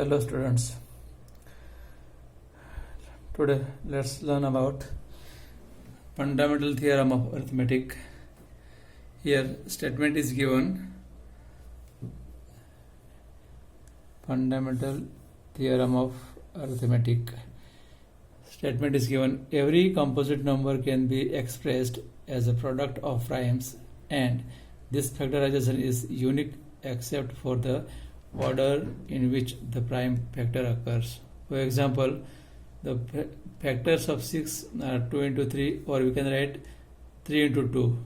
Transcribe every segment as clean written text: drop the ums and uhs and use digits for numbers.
Hello students, today let's learn about fundamental theorem of arithmetic. Here statement is given, fundamental theorem of arithmetic. Statement is given, every composite number can be expressed as a product of primes and this factorization is unique except for the order in which the prime factor occurs. For example, the factors of 6 are 2 into 3, or we can write 3 into 2.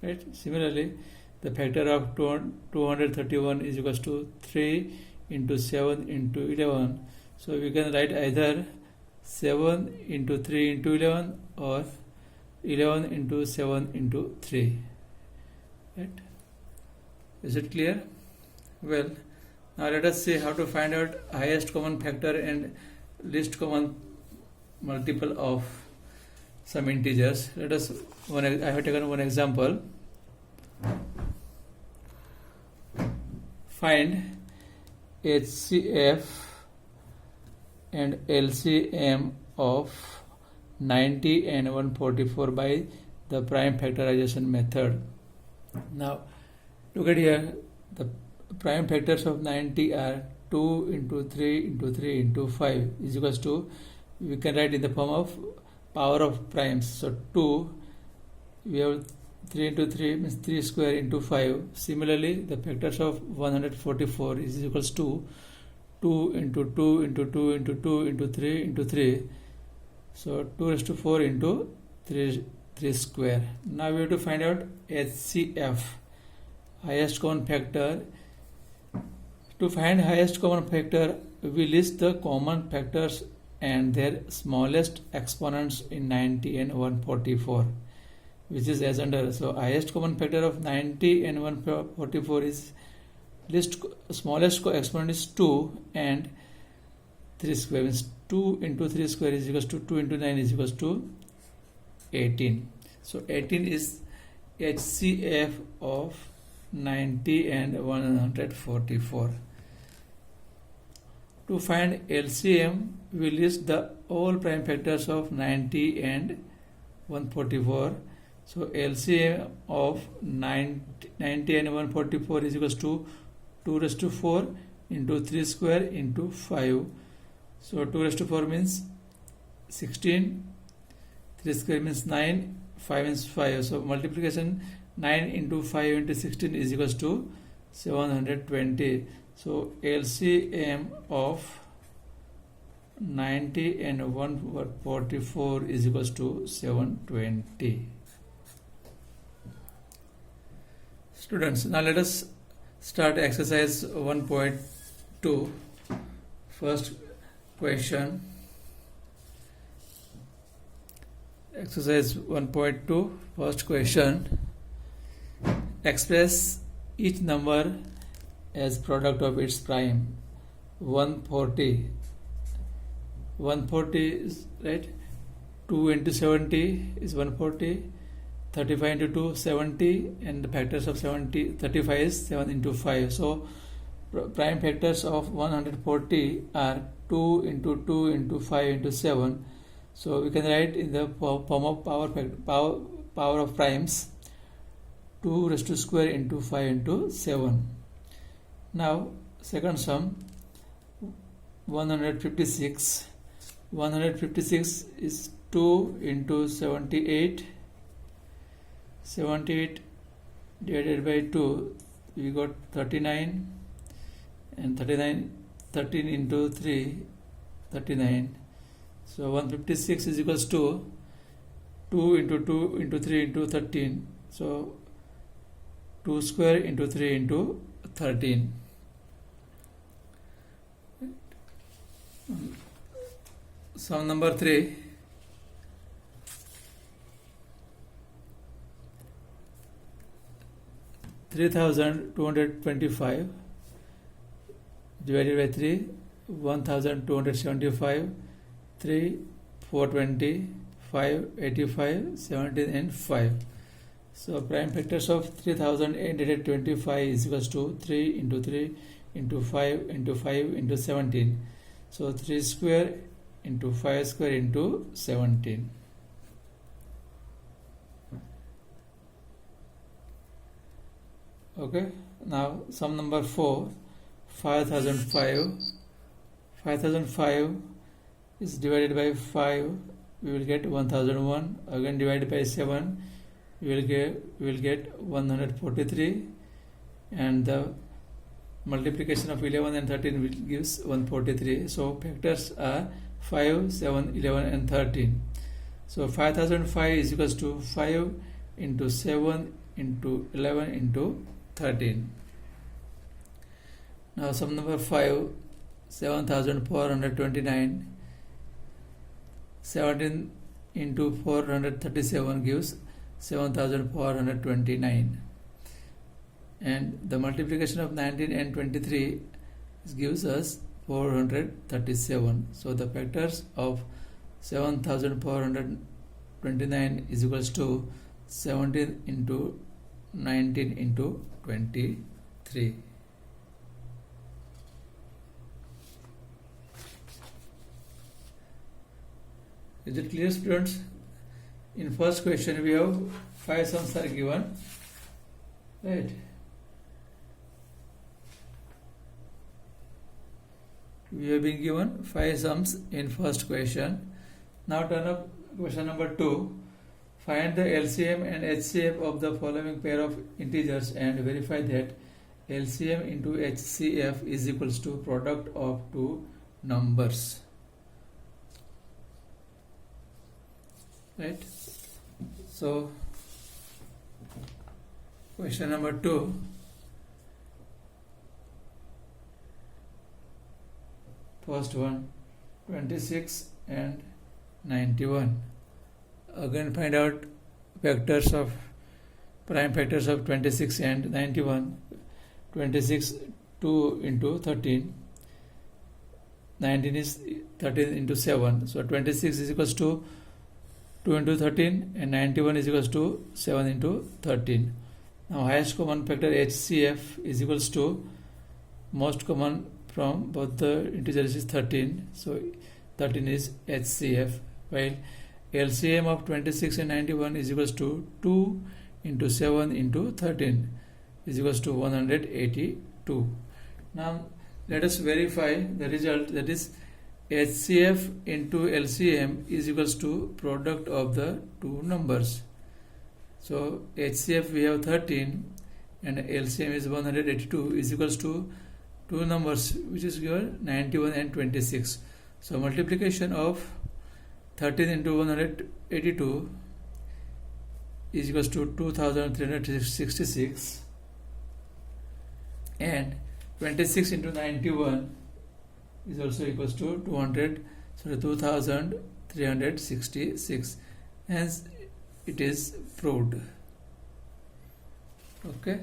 Right? Similarly, the factor of 231 is equals to 3 into 7 into 11. So we can write either 7 into 3 into 11 or 11 into 7 into 3. Right? Is it clear? Well, now let us see how to find out highest common factor and least common multiple of some integers. I have taken one example. Find HCF and LCM of 90 and 144 by the prime factorization method. Now look at here, the prime factors of 90 are 2 into 3 into 3 into 5 is equals to, we can write in the form of power of primes. So 2, we have 3 into 3 means 3 square into 5. Similarly, the factors of 144 is equals to 2 into 2 into 2 into 2 into 3 into 3. So 2 raised to 4 into 3 square. Now we have to find out HCF, highest common factor. To find highest common factor, we list the common factors and their smallest exponents in 90 and 144, which is as under. So highest common factor of 90 and 144 is, list smallest exponent is 2 and 3 square means 2 into 3 square is equals to 2 into 9 is equals to 18. So 18 is HCF of 90 and 144. To find LCM, we list the all prime factors of 90 and 144. So LCM of 90 and 144 is equals to 2 raised to 4 into 3 square into 5. So 2 raised to 4 means 16, 3 square means 9, 5 means 5. So multiplication 9 into 5 into 16 is equals to 720. So LCM of 90 and 144 is equals to 720. Students, now let us start exercise 1.2. First question. Exercise 1.2, first question. Express each number as product of its prime. 140 is right, 2 into 70 is 140, 35 into 2 70, and the factors of 35 is 7 into 5. So prime factors of 140 are 2 into 2 into 5 into 7. So we can write in the form of power of primes, 2 raised to square into 5 into 7. Now second sum, 156. 156 is 2 into 78. 78 divided by 2, we got 39, and 39, 13 into 3, 39. So 156 is equals to 2 into 2 into 3 into 13. So 2 square into 3 into 13. Sum number 3. 3,225 divided by 3, 1,275, 3, 420, 5, 85, 17 and 5. So prime factors of 3,825 is equals to 3 into 3 into 5 into 5 into 17. So 3 square into 5 square into 17. Okay, now sum number 4, 5005. 5005 is divided by 5, we will get 1001. Again divided by 7, we will get 143, and the multiplication of 11 and 13 will gives 143. So factors are 5, 7, 11 and 13. So 5005 is equals to 5 into 7 into 11 into 13. Now sum number 5, 7429. 17 into 437 gives 7429, and the multiplication of 19 and 23 gives us 437. So the factors of 7429 is equals to 17 into 19 into 23. Is it clear, students? In first question we have 5 sums are given, right? We have been given 5 sums in first question. Now turn up question number 2. Find the LCM and HCF of the following pair of integers and verify that LCM into HCF is equals to product of two numbers. Right? So question number 2. First one, 26 and 91. Again find out factors of prime factors of 26 and 91. 26 2 into 13. 19 is 13 into 7. So 26 is equals to 2 into 13 and 91 is equals to 7 into 13. Now highest common factor HCF is equals to most common from both the integers is 13. So 13 is HCF, while LCM of 26 and 91 is equals to 2 into 7 into 13 is equals to 182. Now let us verify the result, that is HCF into LCM is equals to product of the two numbers. So HCF we have 13 and LCM is 182 is equals to two numbers which is given 91 and 26. So multiplication of 13 into 182 is equals to 2366, and 26 into 91 is also equals to 2366. Hence it is proved. Okay.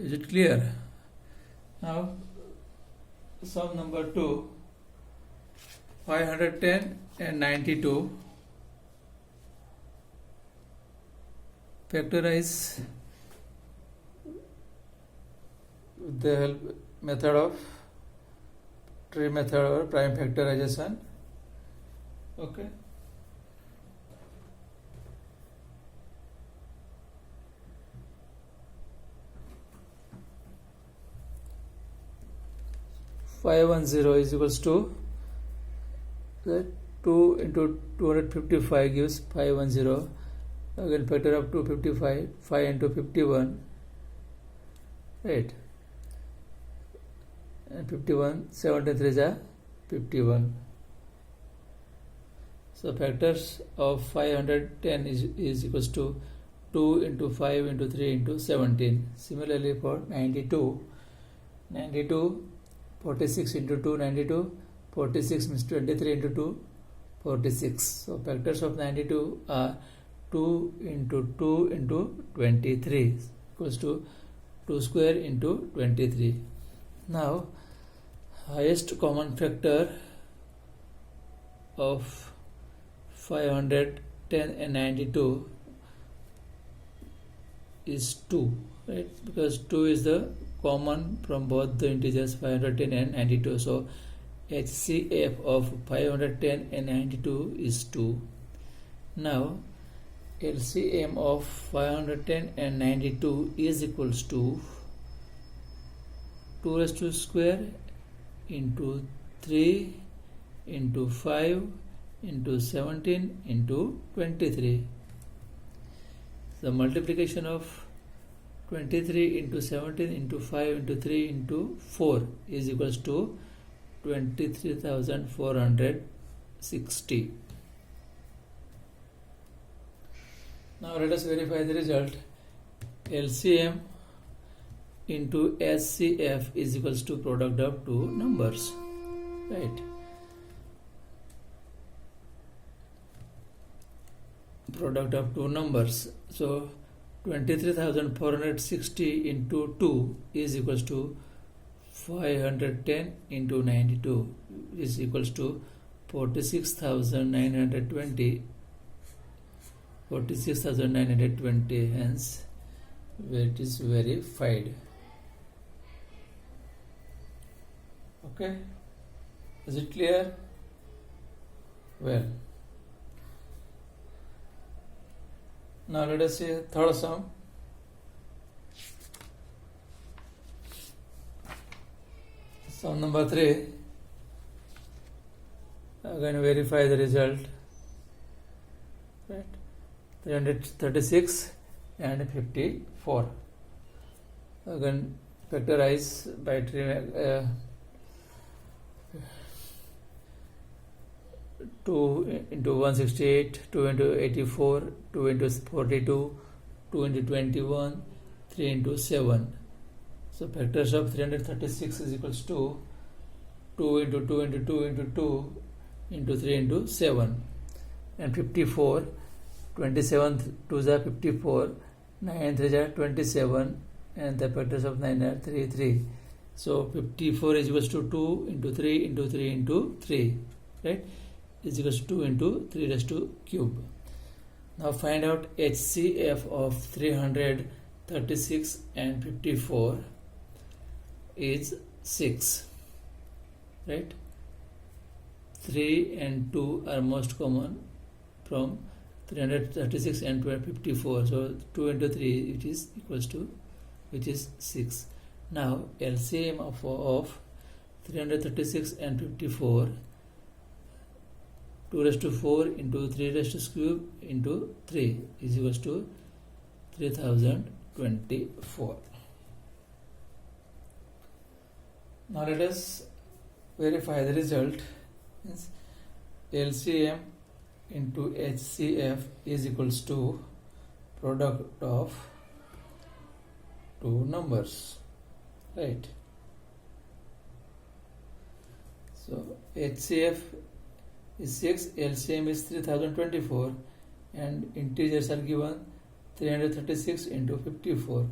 Is it clear? Now sum number 2, 510 and 92. Factorize with the help method of tree method or prime factorization. Okay. Five 10 is equals to 2 into 255 gives 510. Again factor of 255, 5 into 51, right? And 51, 73 is 51. So factors of 510 is equals to 2 into 5 into 3 into 17. Similarly for 92, 46 into 2, 92, 46 means 23 into 2, 46. So factors of 92 are 2 into 2 into 23 equals to 2 square into 23. Now highest common factor of 510 and 92 is 2, right? Because 2 is the common from both the integers 510 and 92. So HCF of 510 and 92 is 2. Now LCM of 510 and 92 is equals to 2 raised to square into 3 into 5 into 17 into 23. The multiplication of 23 into 17 into 5 into 3 into 4 is equals to 23,460. Now let us verify the result. LCM into HCF is equals to product of two numbers, right? Product of two numbers. So 23,460 into 2 is equals to 510 into 92 is equals to 46,920. 46,920, hence it is verified. Okay, is it clear? Well, now let us see third sum. Sum number 3. Again verify the result, right? 336 and 54. Again factorize by 2 into 168, 2 into 84, 2 into 42, 2 into 21, 3 into 7. So factors of 336 is equals to 2 into 2 into 2 into 2 into 3 into 7, and 54, 27 2s are 54, 9 3s are 27, and the factors of 9 are 3 3. So 54 is equals to 2 into 3 into 3 into 3, right? Is equals to 2 into 3 raised to cube. Now find out HCF of 336 and 54 is 6, right? 3 and 2 are most common from 336 and 54. So 2 into 3 it is equals to, which is 6. Now LCM of 336 and 54, 2 raised to 4 into 3 raised to cube into 3 is equals to 3024. Now let us verify the result. LCM into HCF is equals to product of two numbers, right? So HCF is 6, LCM is 3024, and integers are given 336 into 54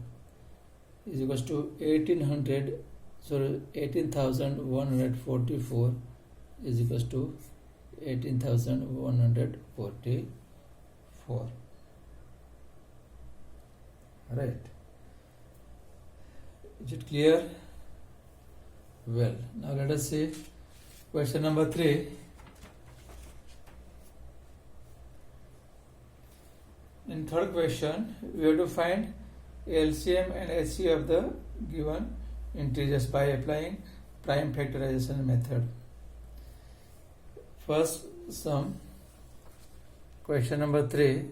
is equals to 18,144 is equals to 18,144. Right. Is it clear? Well, now let us see question number 3. In third question, we have to find LCM and HCF of the given integers by applying prime factorization method. First sum, question number 3,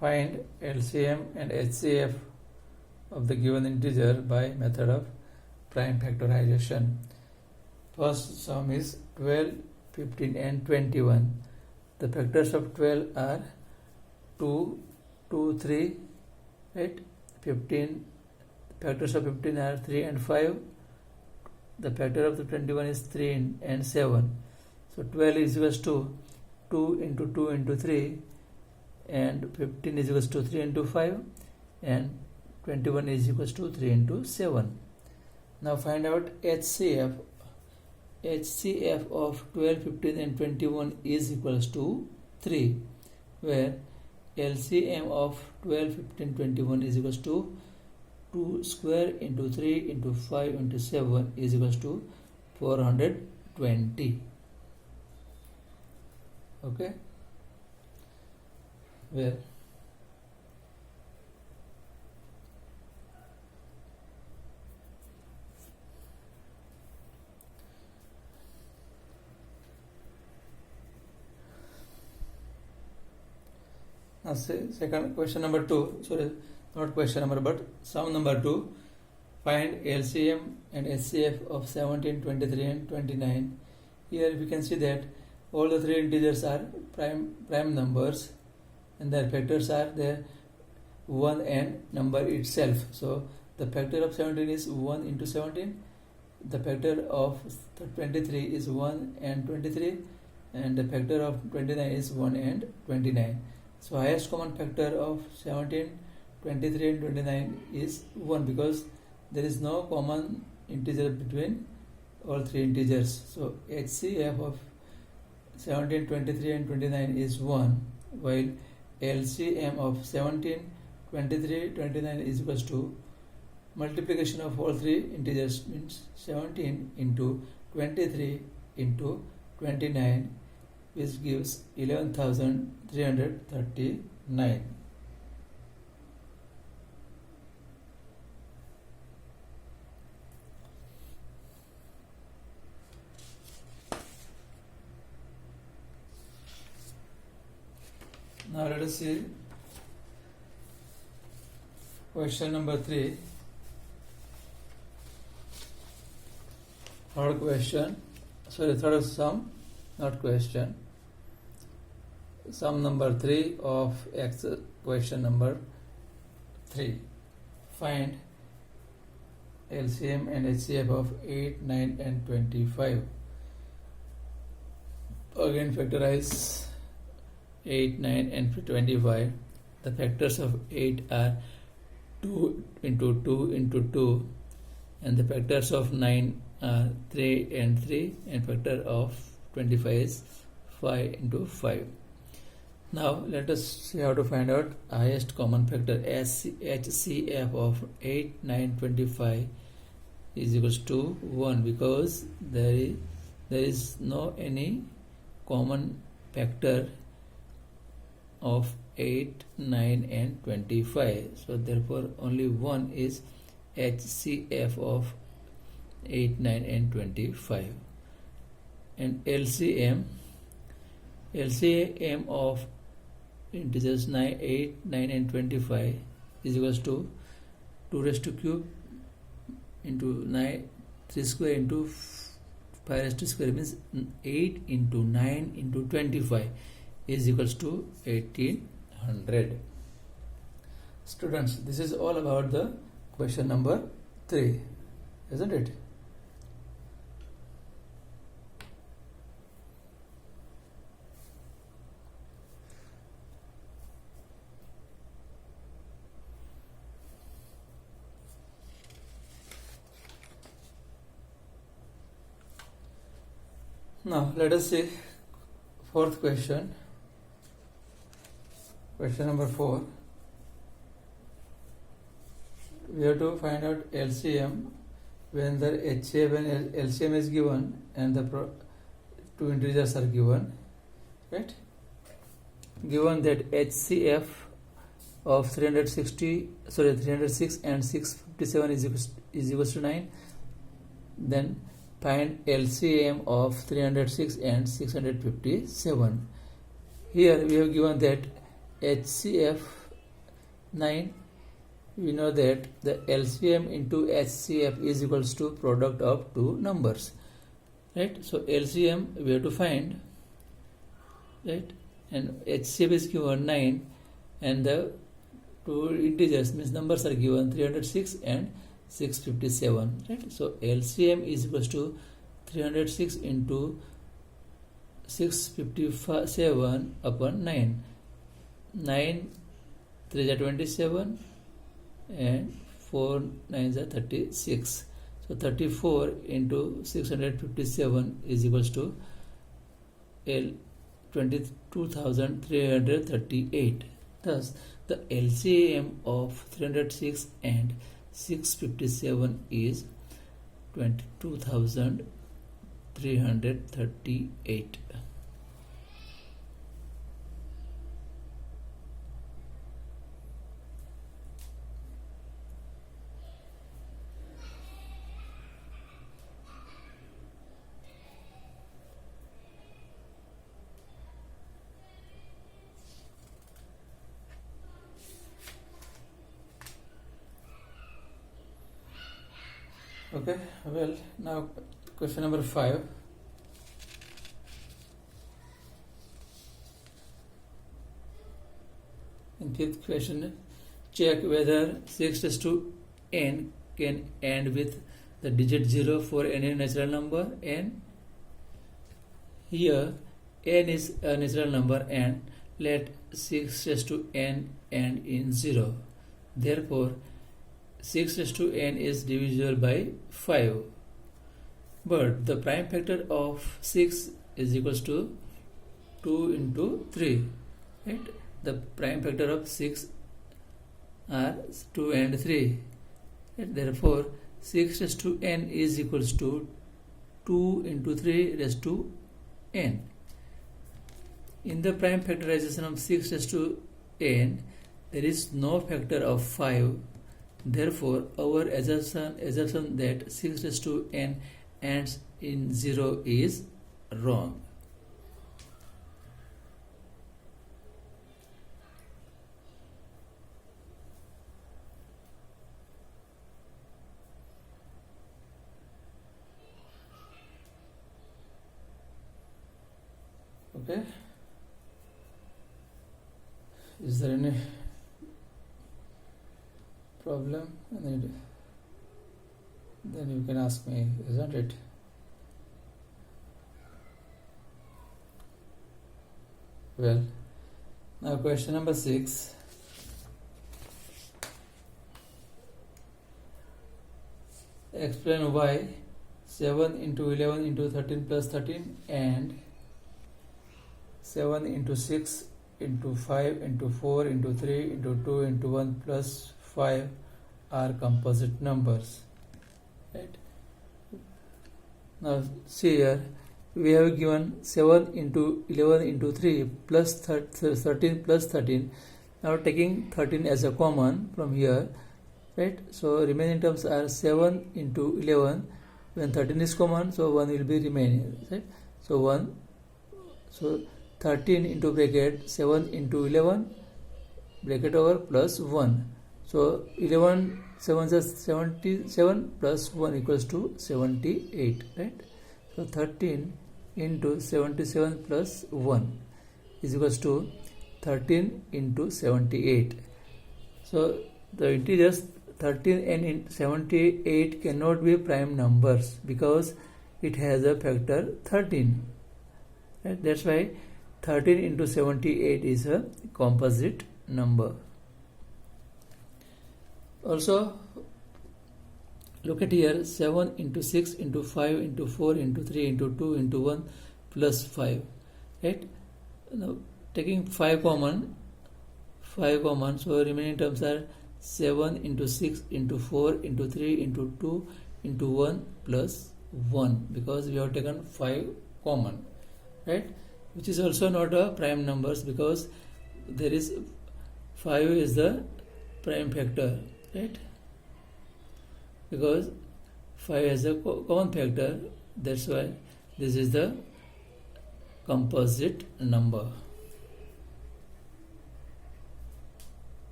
find LCM and HCF of the given integer by method of prime factorization. First sum is 12, 15 and 21. The factors of 12 are 2, 2, 3, right? 15, factors of 15 are 3 and 5. The factor of the 21 is 3 and 7. So 12 is equals to 2 into 2 into 3, and 15 is equals to 3 into 5, and 21 is equals to 3 into 7. Now find out HCF. HCF of 12, 15 and 21 is equals to 3, where LCM of 12, 15, 21 is equals to 2 square into 3 into 5 into 7 is equals to 420. Okay, where now second question number 2, sorry, not question number but sum number 2. Find LCM and HCF of 17, 23 and 29. Here we can see that all the three integers are prime numbers and their factors are the 1 and number itself. So the factor of 17 is 1 into 17, the factor of 23 is 1 and 23, and the factor of 29 is 1 and 29. So highest common factor of 17, 23 and 29 is 1, because there is no common integer between all three integers. So HCF of 17, 23 and 29 is 1, while LCM of 17, 23, 29 is equals to multiplication of all three integers, means 17 into 23 into 29, which gives 11,339. Now let us see question number 3. Third sum, not question. Sum number 3 of question number 3. Find LCM and HCF of 8, 9 and 25. Again factorize 8, 9 and 25. The factors of 8 are 2 into 2 into 2, and the factors of 9 are 3 and 3, and factor of 25 is 5 into 5. Now let us see how to find out highest common factor. HCF of 8, 9, 25 is equals to 1, because there is no any common factor of 8, 9 and 25. So therefore only 1 is HCF of 8, 9 and 25. And LCM of integers 9, 8, 9 and 25 is equals to 2 raised to cube into 9, 3 square into 5 raised to square, means 8 into 9 into 25 is equals to 1800. Students, this is all about the question number 3, isn't it? Now let us see fourth question. Question number 4. We have to find out LCM when the HCF and LCM is given and the two integers are given, right? Given that HCF of 306 and 657 is equals to 9, then find LCM of 306 and 657. Here we have given that HCF 9, we know that the LCM into HCF is equals to product of two numbers, right? So LCM we have to find, right? And HCF is given 9, and the two integers, means numbers, are given 306 and 657, right? So LCM is equals to 306 into 657 upon 9. 9 3 are 27 and 4 9s are 36. So 34 into 657 is equals to 22,338. Thus, the LCM of 306 and 657 is 22,338. Okay, well, now question number 5. In fifth question, check whether 6 raised to n can end with the digit 0 for any natural number n. Here, n is a natural number and let 6 raised to n end in 0. Therefore, 6 raised to n is divisible by 5. But the prime factor of 6 is equals to 2 into 3. Right? The prime factor of 6 are 2 and 3. Right? Therefore, 6 raised to n is equals to 2 into 3 raised to n. In the prime factorization of 6 raised to n, there is no factor of 5. Therefore, our assumption that 6 raised to n ends in 0 is wrong. Okay. Is there any problem? Then you can ask me, isn't it? Well, now question number 6. Explain why 7 into 11 into 13 plus 13 and 7 into 6 into 5 into 4 into 3 into 2 into 1 plus 5 are composite numbers. Right? Now see here, we have given 7 into 11 into 3 plus 13 plus 13. Now taking 13 as a common from here, right? So remaining terms are 7 into 11. When 13 is common, so 1 will be remaining, right? So 1, so 13 into bracket 7 into 11 bracket over plus 1. So 11 7 is 77 plus 1 equals to 78, right? So 13 into 77 plus 1 is equals to 13 into 78. So the integers 13 and 78 cannot be prime numbers because it has a factor 13. Right? That's why 13 into 78 is a composite number. Also, look at here, 7 into 6 into 5 into 4 into 3 into 2 into 1 plus 5. Right? Now, taking 5 common, so remaining terms are 7 into 6 into 4 into 3 into 2 into 1 plus 1 because we have taken 5 common, right? Which is also not a prime numbers because there is 5 is the prime factor, right? Because 5 has a common factor, that's why this is the composite number.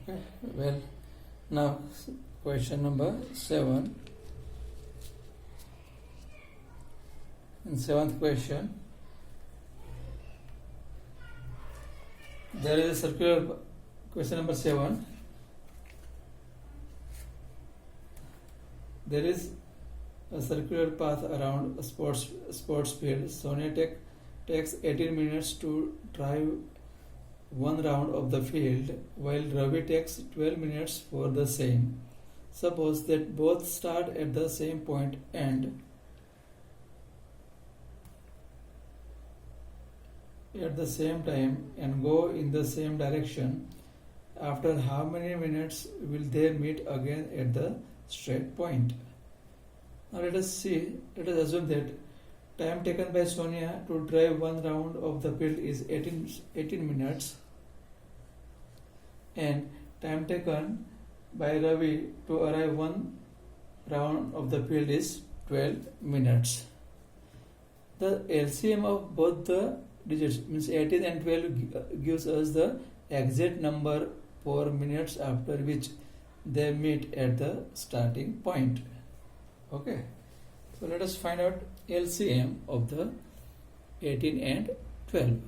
Okay, well, now question number 7. In 7th question, there is a circular question number 7. there is a circular path around a sports field. Sonia takes 18 minutes to drive one round of the field, while Ravi takes 12 minutes for the same. Suppose that both start at the same point and at the same time and go in the same direction. After how many minutes will they meet again at the straight point? Now let us assume that time taken by Sonia to drive one round of the field is 18 minutes, and time taken by Ravi to arrive one round of the field is 12 minutes. The LCM of both the digits, means 18 and 12, gives us the exact number for minutes after which they meet at the starting point. Okay, so let us find out LCM of the 18 and 12.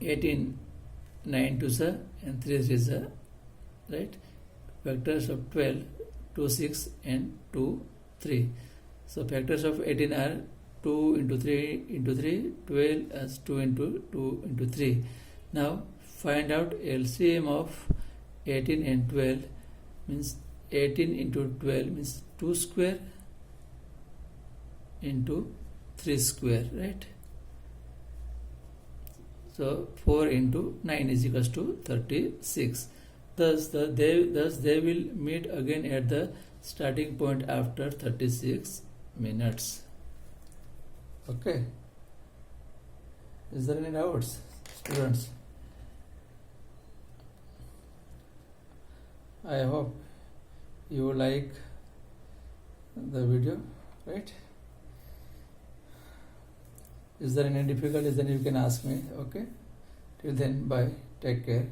18, 9 2s and 3 3s, right? Factors of 12, 2 6 and 2 3. So factors of 18 are 2 into 3 into 3, 12 as 2 into 2 into 3. Now find out LCM of 18 and 12, means 18 into 12 means 2 square into 3 square, right? So 4 into 9 is equals to 36. Thus they will meet again at the starting point after 36 minutes. Okay. Is there any doubts, students? I hope you like the video, right? Is there any difficulties? Then you can ask me. Okay. Till then, bye. Take care.